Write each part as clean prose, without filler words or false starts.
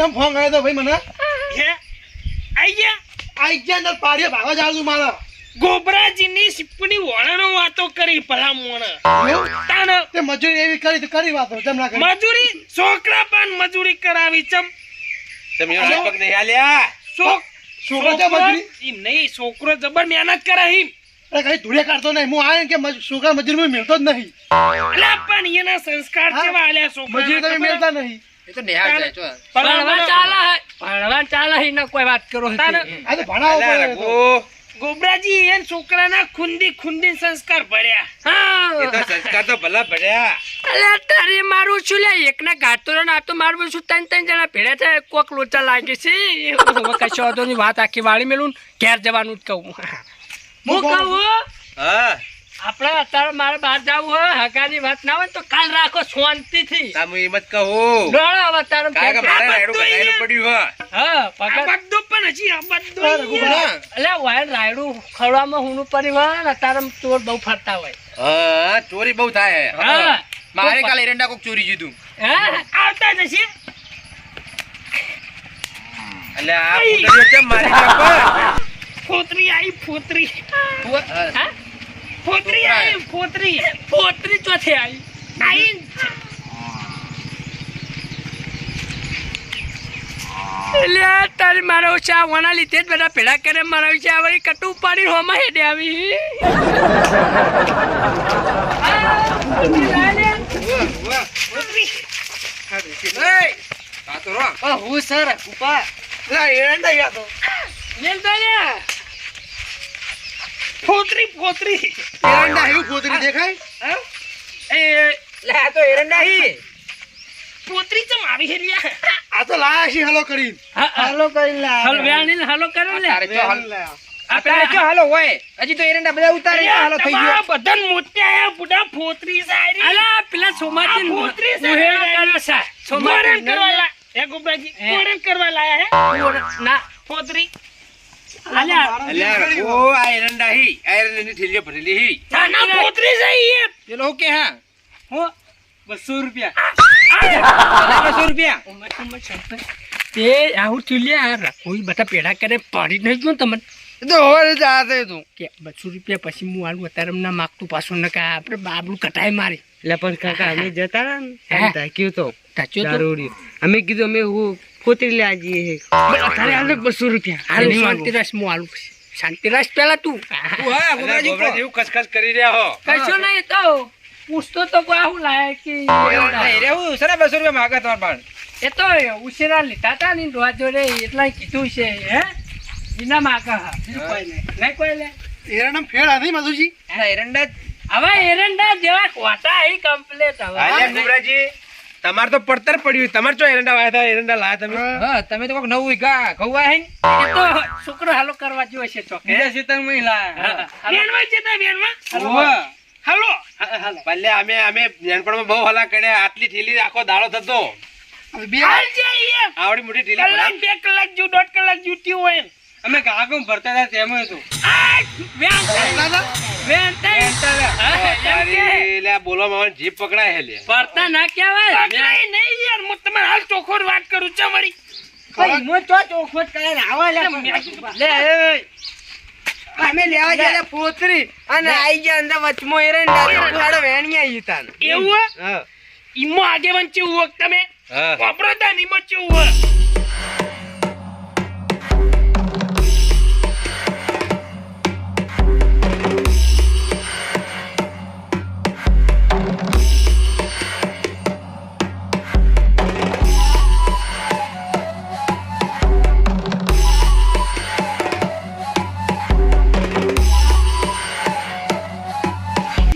ચમ ફોન કર્યો તો ભાઈ મને હે આઈ ગયા ને પાડીએ ભાગવા જાવ છું મારા ગોબરાજીની સિપની વળાનો વાતો કરી ભલા મોણા તાન તે મજૂરી એવી કરી તો કરી વાતો ચમ ના કરી મજૂરી છોકરા પણ મજૂરી કરાવી ચમ તમે એનો પગ નહીં હાલ્યા છોકરો છે મજૂરી ઈ નહીં છોકરો જબર મહેનત કરે હિમ અરે કઈ ધૂળે કાઢતો નહીં હું આયો કે છોકરા મજૂરી માં મેળતો જ નહીં અલા પણ એના સંસ્કાર કેવા આલ્યા છોકરા મજૂરી તમે મેળતા નહીં એ તો નિહાળ જાય છો ભણવા ચાલે હે ને કોઈ વાત કરો આ તો ભણાવો પડે તો. ગોબરાજી એન છોકરાના ખુંદી સંસ્કાર ભર્યા એ તો સંસ્કાર તો ભલા ભર્યા અલે તારે મારું છું લે એકના ગાતો ને આ તો મારું છું ત્રણ જણા ભેળા છે કોક લોચા લાગે છે કશો વાંધો નહીં વાત આખી વાળી મેલું ઘેર જવાનું જ કહું હું કહું હા આપણે અત્યારે મારે બહાર જવું હોય હકાની વાત ના હોય તો કાલ રાખો શાંતિથી તમે એમ જ કહો ડોળા હવે તારે કારણ કે મારે રાયડું કઢાયેલું પડ્યું હોય હા આ પકડ બધું પણ હજી આ બધું એટલે વાયર રાયડું ખવડાવવામાં હુનું પડી હોય ને અત્યારે ચોર બહુ ફરતા હોય હા ચોરી બહુ થાય હા મારે કાલે એરંડા કોક ચોરી જીધું હા આવતા જશે એટલે આ ફૂટડીઓ કેમ મારી નાખો ફોતરી આવી ફોતરી હા ફોતરી આવી ફોતરી પોતરી ચોથે આવી આઈ એટલે તારી મારા ઓછા વણા લીધે જ બધા ભેળા કરે મારા વિશે આ વળી કટુ પાડી હોમાં હેડે આવી હું સર ઉપા એરંડા યા તો લેલ તો લે ફોતરી એરંડા એવું ગોતરી દેખાય એ લે આ તો એરંડા હી ફોતરી ચમ આવી હેરિયા આ તો લાયા છે હલો કરી હાલો કરી લા હાલો વેણી હાલો કરો લે તારે જો હાલ આ પેલા જો હાલો હોય હજી તો એરંડા બધા ઉતારી હાલો થઈ ગયો બદન મોત્યા બુડા ફોતરી સારી અલા પેલા સોમાજી ફોતરી કર્યો છે ગોળણ કરવા લાયા હે ગોબરાજી ગોળણ કરવા લાયા હે ના ફોતરી અલ્યા અલ્યા ઓ આ એરંડા હી આ એરંડાની થેલીઓ ભરેલી હી ના ફોતરી સહી હે પેલો કે હા હો 200 રૂપિયા તે આવું ચૂલ્યા કોઈ બધા પેડા કરે પાડી નહીં ગયો તમને તો હોરે જાતે તું કે 200 રૂપિયા પછી હું આલું અત્યારે ના માગતું પાછું ન કા આપણે બાબલું કટાઈ મારી એટલે પણ કાકા અમે જતા રહ્યા ને હે? એમ તાક્યું તો તાચ્યો તો દારૂડિયો. અમે કીધું અમે હું ફોતરી લેવા જઈએ અત્યારે આલે 200 રૂપિયા હાલ શાંતિરાસ હું આલું શાંતિરાસ પેલા તું હા ગોબરાજી એવું કસકસ કરી રહ્યા હો કશો નહીં તો પૂછતો તો કોઈ આવું લાયા કે એવું સર 200 રૂપિયા માંગે તમાર પણ એ તો ઉશેરા લીધા હતા ને રોજ જોડે એટલા કીધું છે હે એના માગા હા બીજું કોઈ નહીં કોઈ લે એરંડા ફેડા નહીં મધુજી એરંડા હવે એરંડા જેવા કોટા અહીં કમ્પ્લીટ હવે આલ્યા ગોબરાજી તમાર તો પડતર પડ્યું તમાર ચો એરંડા વાયા હતા એરંડા લાયા તમે હા તમે તો કોક નવું વીઘા ખવાય હે એ તો છોકરો હાલો કરવા જોઈએ છે ચોકે બીજા સીતર માં લાયા વેણવા જતા વેણવા ઓવા હાલો ભલે અમે નાનપણમાં બહુ હલા કર્યા આટલી ઠેલી આખો દાડો થતો બે હાલ જઈએ આવડી મોટી ઠેલી કલાક 2 કલાક જો 1.5 કલાક ડ્યુટી હોય અમે કાગમ ભરતા હતા તેમ હતું આ વેણ લે બોલવા માં જીપ પકડાય હે લે પડતા ના કહેવાય નહીં યાર હું તમારે હાલ ચોખ્ખો વાત કરું છું મારી ભાઈ મો તો ચોખવટ કરે આવા લે લે અમે લેવા ગયા ફોતરી અને આઈ ગયા અંદર વચમાં એરંડા ખાડો વેણિયા ઈ તાન એવું હા ઈમો આગેવાન ચેવું વખત તમે હા વાપરો તા ઈમો ચેવું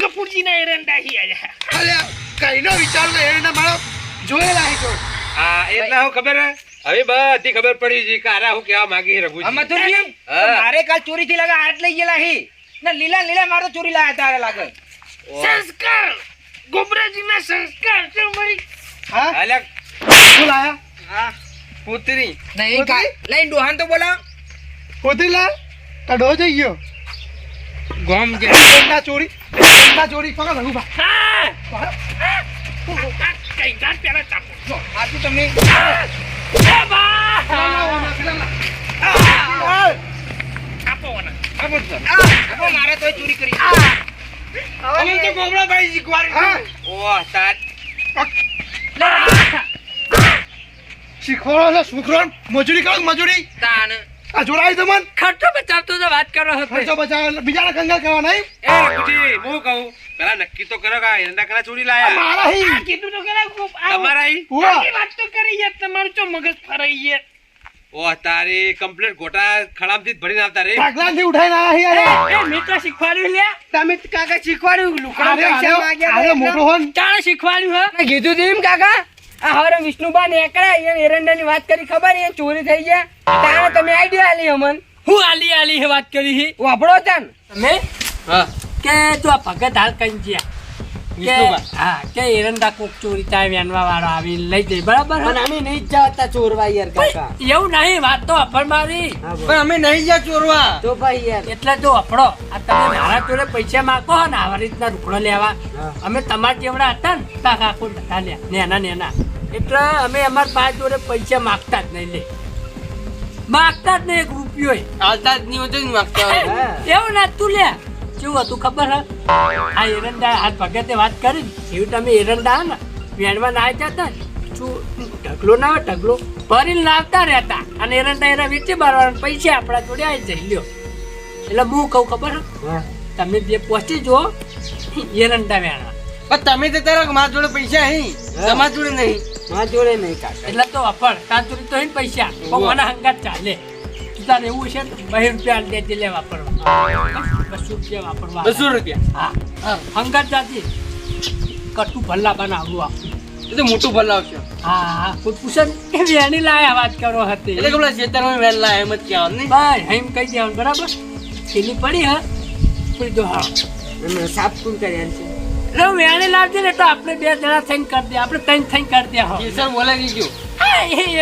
ગપુરજીના એરંડા હી આયા અલ્યા કઈનો વિચાર તો એરંડા મારો જોયેલા હે તો હા એટલે હું ખબર હે હવે બધી ખબર પડી છે કે આરા હું કેવા માંગી રઘુજી આમાં તો કેમ મારે કાલ ચોરી થી લાગે આટ લઈ ગયેલા હે ને લીલા મારે તો ચોરી લાયા તારે લાગે સંસ્કાર ગોબરાજીના સંસ્કાર છે મારી હા અલ્યા શું લાયા હા પુત્રી નહીં કા લઈને ડોહાન તો બોલાવ ગોતરી લા કડો જઈ ગયો ગોમ જે એરંડા ચોરી પકડ રઘુ બા કઈ ગાંઠ પેલા ચાપો આ તું તમને એ બા! આપો મને. મારે તો ચોરી કરી અમે તો ગોબરાભાઈ શીખવાડ્યું. ઓહ તાર શીખવાડો છો છોકરો મજૂરી કરો મજૂરી તાન આ જોડાય તમને ખર્ચો બચાવતો તો વાત કરો હતો ખર્ચો બચાવ બીજાના કંગાલ કરવા નહીં એ રઘુજી હું કહું પેલા નક્કી તો કરો કે એરંડા કરા ચોરી લાયા મારા આ હી કીધું તો ખરા, ખૂબ આવો. તમારા ઈ ઉવા આટલી વાત તો કરી યાર, તમારું ચો મગજ ફરાઈ યાર. ઓહ તારી કમ્પ્લીટ ગોટા ખડામથી જ ભરીને આવતા રે ઢગલાથી ઉઠાઈને આયા હી અરે એ મેં તો શીખવાડ્યું લે તમે તો કાકા શીખવાડ્યું લુકડા અરે પૈસા આરે માંગ્યા મોટો હોન ચાણે શીખવાડ્યું હે મેં કીધું તું એમ કાકા આ હવે વિષ્ણુબા નીકળ્યા અહીંયા એરંડાની વાત કરી ખબર એ ચોરી થઈ ગયા તાણે તમે આઈડિયા આલી અમન હું આલી હે વાત કરી હી વાપરો તાન તમે હા કે તું આ ભગત હાલ કઈ ગયા વિષ્ણુબા. હા કે એરંડા કોક ચોરી થાય વેનવા વાળો આવી લઈ જાય બરાબર હે? પણ અમે નહીં જતા ચોરવા યાર કાકા પણ એવું નહીં વાત તો અફર મારી પણ અમે નહીં જા ચોરવા તો ભાઈ યાર એટલે તો અફડો આ તમે મારા જોડે પૈસા માંગો હો ને આવા રીતના રૂકડો લેવા અમે તમારા જેવડા હતા ને તા કાકો નતા લ્યા નેના એટલે અમે અમારા પાસે જોડે પૈસા માંગતા જ નહીં લે માંગતા જ નહીં એક રૂપિયો હાલતા જ નહીં હોતો માંગતા એવું ના તું લે કેવું હતું ખબર હે આ એરંડા હાથ ભગતે વાત કરી ને, એવું તમે એરંડા હે ને વેણવા ના જતા ને શું ઢગલો ના હોય ઢગલો ભરીને લાવતા રહેતા અને એરંડા એના વેચી મારવાના પૈસા આપણા જોડે આવી જઈ લ્યો એટલે હું કહું ખબર હે તમે બે પહોંચી જો એરંડા વેણવા પણ તમે તો તારા મારા જોડે પૈસા હી તમારા જોડે નહીં મારા જોડે નહીં કાકા એટલે તો અફળ તાર જોડે તો હે ને પૈસા પણ મને હંગાત ચાલે તારે એવું છે ને 2 રૂપિયા દે લે વાપરવા 200 રૂપિયા વાપરવા 200 રૂપિયા હા હંગાત જાતી કટુ ભલ્લા બનાવવું આ એ તો મોટું ભલાવશે હા કોઈ પૂછે કે વેણી લાયા વાત કરો હતી એટલે કે પેલા ખેતરમાં વહેલા એમ જ કહેવાનું નહીં ભાઈ એમ કહી દેવાનું બરાબર છેલ્લી પડી હા પડી દો હા એમને સાફ કુલ કર્યા છે એટલે વેણી લાવજે ને તો આપણે 2 જણા થઈને કરી દે આપણે 3 થઈને કરી દે હા કેસર બોલાવી ગયો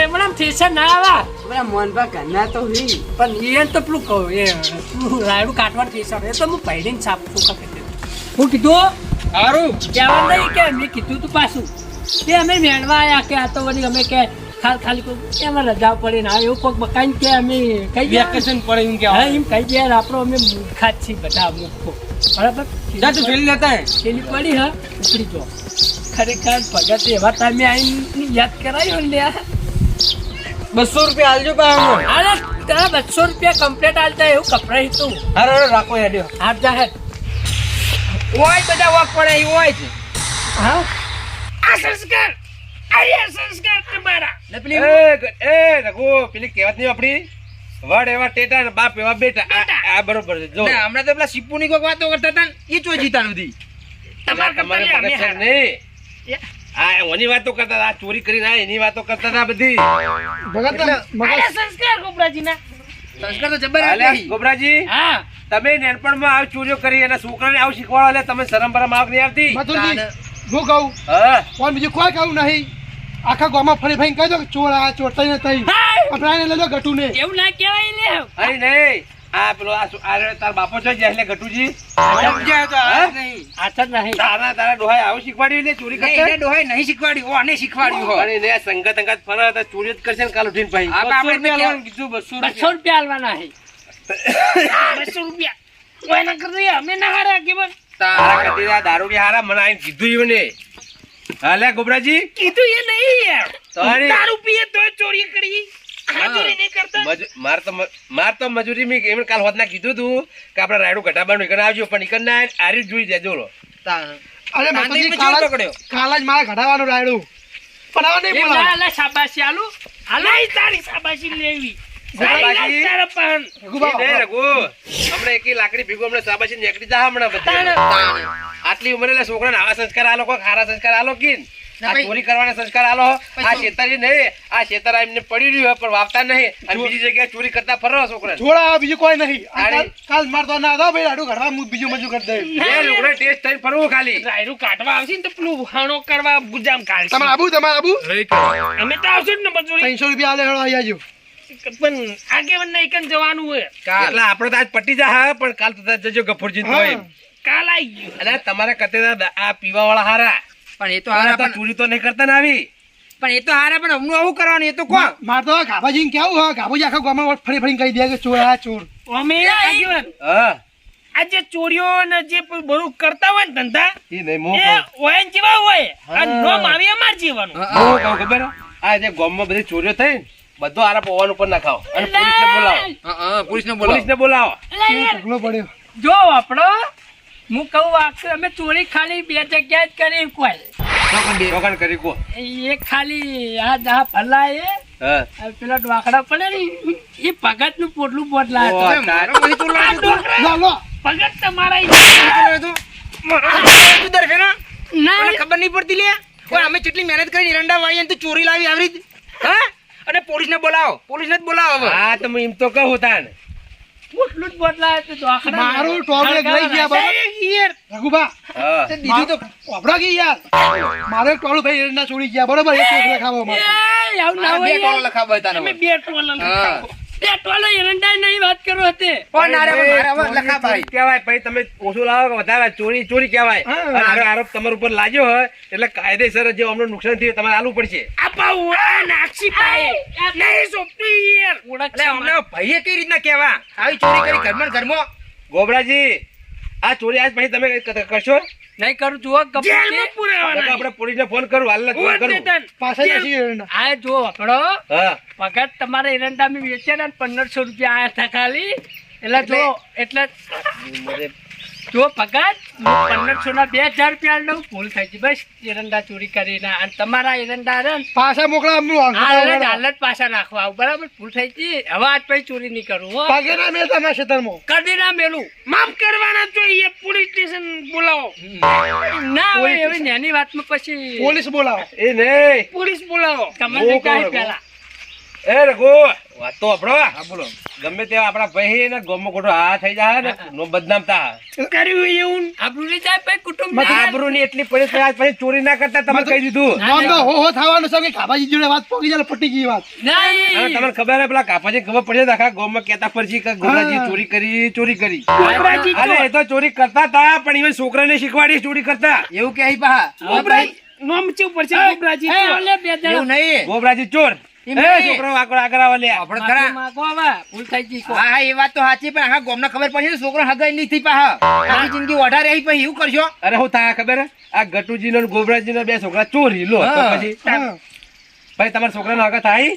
એમણામ થેસર ના આવા પેલા મોહનભા ઘરના તો હી પણ એ તો પેલું કહું એ પેલું રાયડું કાઢવાનું થેસર એ તો હું પહેરીને સાફ ચોખ્ખા કરી દઉં હું કીધું સારું કહેવાનું નહીં કે મેં કીધું તું પાછું કે અમે વેણવા આવ્યા કે આ તો વળી અમે કે ખાલી કોઈ એમાં રજા પડી ને એવું કોઈક બકાઈને કે અમે કઈ વેકેશન પડે એમ કે હા એમ કહી દે આપણો અમે મૂર્ખા જ છીએ બધા મૂર્ખો બરાબર જા તું ફેરી લેતા હે છેલ્લી પડી હા ઉપડી જો ખરેખર ભગત એવા ટાઈમે આવીને યાદ કરાયો ને લ્યા 200 રૂપિયા આલજો પાછો અરે તારા 200 રૂપિયા કમ્પ્લીટ આલતા એવું કપડાં તું હારો રાખો હેડ્યો હાથ જાહેર ઓય બધા વાક પડે ઈ હોય છે હા આ સંસ્કાર તમારા. એ રઘુ પેલી કહેવત નહીં આપડી વડ એવા ટેટા ને બાપ એવા બેટા આ બરોબર છે જો હમણાં તો પેલા સિપ્પુની કોઈક વાતો કરતા હતા ને એ ચોઈ જીતા નથી તમારા તમારે કરતા અમે મગજ છે હારા. નહીં આ ઓની વાતો કરતા હતા, આ ચોરી કરીને આ એની વાતો કરતા હતા બધી ભગત આયા સંસ્કાર ગોબરાજીના. સંસ્કાર તો જબર અલ્યા ગોબરાજી હા તમે નાનપણમાં આવ ચોરીઓ કરી અને છોકરાને આવું શીખવાડો એટલે તમે શરમ બરમ આવ નહીં આવતી મથુરજી હું કહું હા કોણ બીજું કોઈ કહું નહીં આખા ગામમાં ફરી ફરી કહી દો કે ચોર આ ચોર તઈ ને તઈ પકડાઈને લઈ લો ગટુ ને એવું ના કહેવાય લે અરે નહીં આ પેલો આ તાર બાપો છે એટલે ગટુજી સમજાય તો આ નહીં હાથ જ નહીં તારા ડોહાએ આવું શીખવાડ્યું એટલે ચોરી નહીં, કરતા એને ડોહાએ નહીં શીખવાડ્યું ઓને શીખવાડ્યું હોય અરે ને સંગત અંગત ફરે તો ચોરી જ કરશે ને કાલ ઉઠીને ભાઈ આ તો આપણે 200 કહેવાનું કીધું 200 200 રૂપિયા આલવાના હે 200 રૂપિયા. કોઈ ના કરતો અમે ના હારા કે બસ. તારા કદી આ દારૂ બી હારા મને આઈને કીધું ઈવને હાલે ગોબરાજી કીધું એ નહીં યાર. તારી- દારૂ પીએ તોય ચોરી કરી. આ ચોરી નહીં કરતા. માર તો મજૂરી મેં એમને કાલ હોતના કીધું તું કે આપણે રાયડું ઘટાબાનું ઈકન આવજો પણ ઈકન ના આરી જ જોઈ દેજો લો અરે માતાજી કાલ જ મારા ઘડાવાનું રાયડું પણ હવે નહીં એ બોલાવે ના લે શાબાશી આલુ નહીં તારી શાબાશી લેવી. શાબાશી? તારા પાન. ઈ નહીં રઘુ હમણાં એકી લાકડી ભેગું હમણાં શાબાશી નીકળી જા હમણાં બધી આટલી ઉંમરે એટલે છોકરાને આવા સંસ્કાર આલો કોઈ ખારા સંસ્કાર આલો કીન આ ચોરી કરવાના સંસ્કાર આલો આ શેતરી નહીં આ શેતરા એમને પડી રહ્યું હોય પણ વાવતા નહીં અને બીજી જગ્યાએ ચોરી કરતા ફરો છોકરા જોડા બીજું કોઈ નહીં આ અરે. કાલ મારતો ના દો ભાઈ રાયડું ઘડવા હું બીજું મજૂર કરી દઉં એ લોકોને ટેસ્ટ થઈને ફરવું ખાલી રાયડું કાઢવા આવશે ને તો પેલું હાણો કરવા ગુજામ કાઢશે. તમારે આબુ અમે તો આવશું જ ને મજૂરી. 300 રૂપિયા આલે હેડો આવી જાજો પણ આગેવાનને એકન જવાનું હોય. એટલે આપણે તો આજ પટી જા હા પણ કાલ તો જજો ગફુરજી તો એમ. કાલ આવી ગયું. અને તમારા કતે આ પીવા વાળા હારા પણ એ તો હારા હારા તો પણ ચોરી તો નહીં કરતા ને આવી પણ એ તો હારા પણ હમણાં આવું કરવાનું એ તો કોણ મારે તો ગાભાજીને કેવું હોય ગાભાજી આખા ગામમાં ફરી ફરીને કહી દે કે ચોર આ ચોર અમે આગેવાન હા આ જે ચોરીઓ ને જે બધું કરતા હોય ને ધંધા ઈ નહીં મો એ હોય ને જેવા હોય આ નોમ આવી અમાર જીવાનું ખબર હે? આ જે ગામમાં બધી ચોરીઓ થઈ ને, બધો આરા પવન ઉપર નાખાવો અને પોલીસને બોલાવો પોલીસને બોલાવો ઢગલો પડ્યો જો આપણો હું કહું આખું અમે ચોરી ખાલી 2 જગ્યાએ જ કરી કોઈ રોકાણ કરી કો એક ખાલી આ દા ભલા એ હા આ પેલા ડોકડા પડે ને એ ભગત નું પોટલું પોટલા ઓ, હતો તાર- આ ડોકરા લો લો ભગત તમારા ના ખબર નહીં પડતી લે કોઈ અમે કેટલી મહેનત કરી એરંડા વાળી અને તું ચોરી લાવી આવી રીતે? હા અને પોલીસને જ બોલાવો હવે. હા તો હું એમ તો કહું તાન પોટલું જ પોટલા હતું ડોકડા મારું ટોપલેટ લઈ ગયા બરાબર રઘુબા હા તે દીધી તો વાપરા ગઈ યાર મારે એક ટોળું ભાઈ એરંડા છોડી ગયા બરોબર એક ચોકલે ખાવો મારે આવું ના બે ટોળો હોય લખાવો તાનો. અમે બે ટોલા લખાવો. બે ટોલો એરંડા નહીં વાત કરો હતી પણ ના રે, મારે હવે ચોરી લખા ભાઈ. કહેવાય ભાઈ તમે ઓછું લાવો કે વધારે ચોરી ચોરી કહેવાય અને આનો આરોપ તમારા ઉપર લાગ્યો હોય એટલે કાયદેસર જે અમને નુકસાન થયું તમારે આલવું પડશે આ પાઉ આ નાક્ષી પાએ નહીં સોપતી યાર એટલે અમને ભાઈએ કઈ રીતના કહેવા આવી ચોરી કરી ઘરમાં ને ઘરમાં ગોબરાજી આ ચોરી આજ પછી તમે કરશો નહીં કરું જુઓ જેલમાં કપૂર તો પુરાવાના આપણે પોલીસને ફોન કરું હાલ જ ફોન કરું પાછા જશે એરંડા આ જો આપણો હા ભગત તમારે એરંડા મેં વેચે ને 1500 રૂપિયા આયા હતા ખાલી એટલે જો એટલે જો ભગત 1500 ના 2000 રૂપિયા લઉં ભૂલ થઈ ગઈ બસ એરંડા ચોરી કરીને અને તમારા એરંડા રે ને પાછા મોકલા અમનું હાલત પાછા નાખવા આવું બરાબર ભૂલ થઈ ગઈ હવે આજ પછી ચોરી નહીં કરું હો પાગે ના મેલતા ના ક્ષેત્રમાં કદી ના મેલું માફ કરવાના જોઈએ પોલીસ સ્ટેશન બોલાવો ના હોય એવી નાની વાતમાં પછી પોલીસ બોલાવો એ નહીં પોલીસ બોલાવો તમને હું કાંઈ કહું, પેલા એ રઘુ વાત તો આપણો બોલો ગમે તેવા આપણા ભાઈ ને ગમો ખોટો હા થઈ જાય ને નો બદનામ થા કર્યું એવું આબરૂ નહીં જાય પછી કુટુંબ આબરૂ ની એટલી પરિસ્થિતિ આજ પછી ચોરી ના કરતા તમે કહી દીધું નામ તો હો થવાનું છે કે ગાભાજી જોડે વાત પોકી જાય પટી ગઈ વાત અને નહીં તમને ખબર હે પેલા કાપાજી ખબર પડે આખા ગામમાં કેતા પરથી કે ગોરાજી ચોરી કરી ગોબરાજી અરે એ તો ચોરી કરતા હતા પણ even છોકરાને શીખવાડી ચોરી કરતા એવું કે અહીં પાહા ગોબરાજી નોમ ચે ઉપર છે ગોબરાજી એ ઓલે બે જણા એવું નહીં ગોબરાજી ચોર એમ એ નહીં. છોકરો આગળ આવા લે આપણે માફી ખરા માંગો હવે ભૂલ થઈ ગઈ હા હા એ વાત તો સાચી પણ આખા ગામને ખબર પડી ને છોકરો હગાઈ નહીં થઈ પાહા આખી જિંદગી ઓઢા રહી પછી એવું કરશો અરે હું થાય ખબર હે? આ ગટુજી નો ગોબરાજી નો બે છોકરા ચોરી લો તો હા. પછી હા. ભાઈ તમારા છોકરાનો આગળ થાય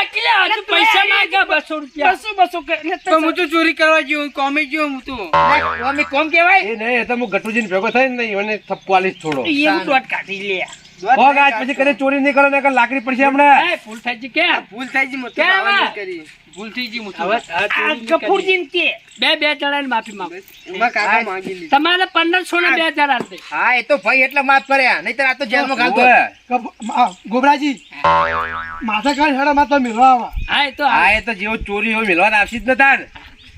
કેટલા હજુ પૈસા માંગ્યા 200 રૂપિયા 200 હું તો ચોરી કરવા ગયો કોમી ગયો હું તો કોમી કોમ કહેવાય એ નહીં એ તો હું ગટુજી ભેગો થાય ને એને થપ્પો આલીશ થોડો એવું દોટ કાઢી લે હોગ આજ પછી કદી ચોરી નહીં કરો ને લાકડી પડશે હમણાં એ ભૂલ થઈ ગઈ કે ભૂલ થઈ ગઈ મું તો કેમ? આવા નહીં કરી ભૂલ થઈ ગઈ મું તો હવે આ આ ચોરી નહીં કરવી. કપૂરજી તે બે જણાને માફી માંગો એમાં કાકા માંગી લીધી તમારે 1500 ને 2000 આપશે હા એ તો ભાઈ એટલે માફ કર્યા નહીતર આ તો જેલમાં ઘાલતો ઓવે. ગોબરાજી માથા કાઢ હેડા માથા મેળવા આવા હા એ તો હા એ તો જેવો ચોરી હોય મિલવા આપશી જ નતા ને.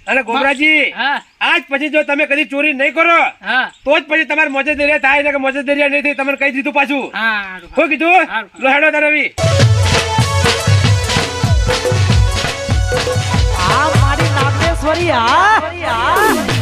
અને ગોબરાજી હા આજ પછી જો તમે કદી ચોરી નહીં કરો હા તો જ પછી તમારે મોજેદરિયા થાય ને કે મોજેદરિયા નહીં થાય તમને કહી દીધું પાછું હા શું કીધું હારું. લો હેડો તાર રવિ આ મારી નાગેશ્વરી આ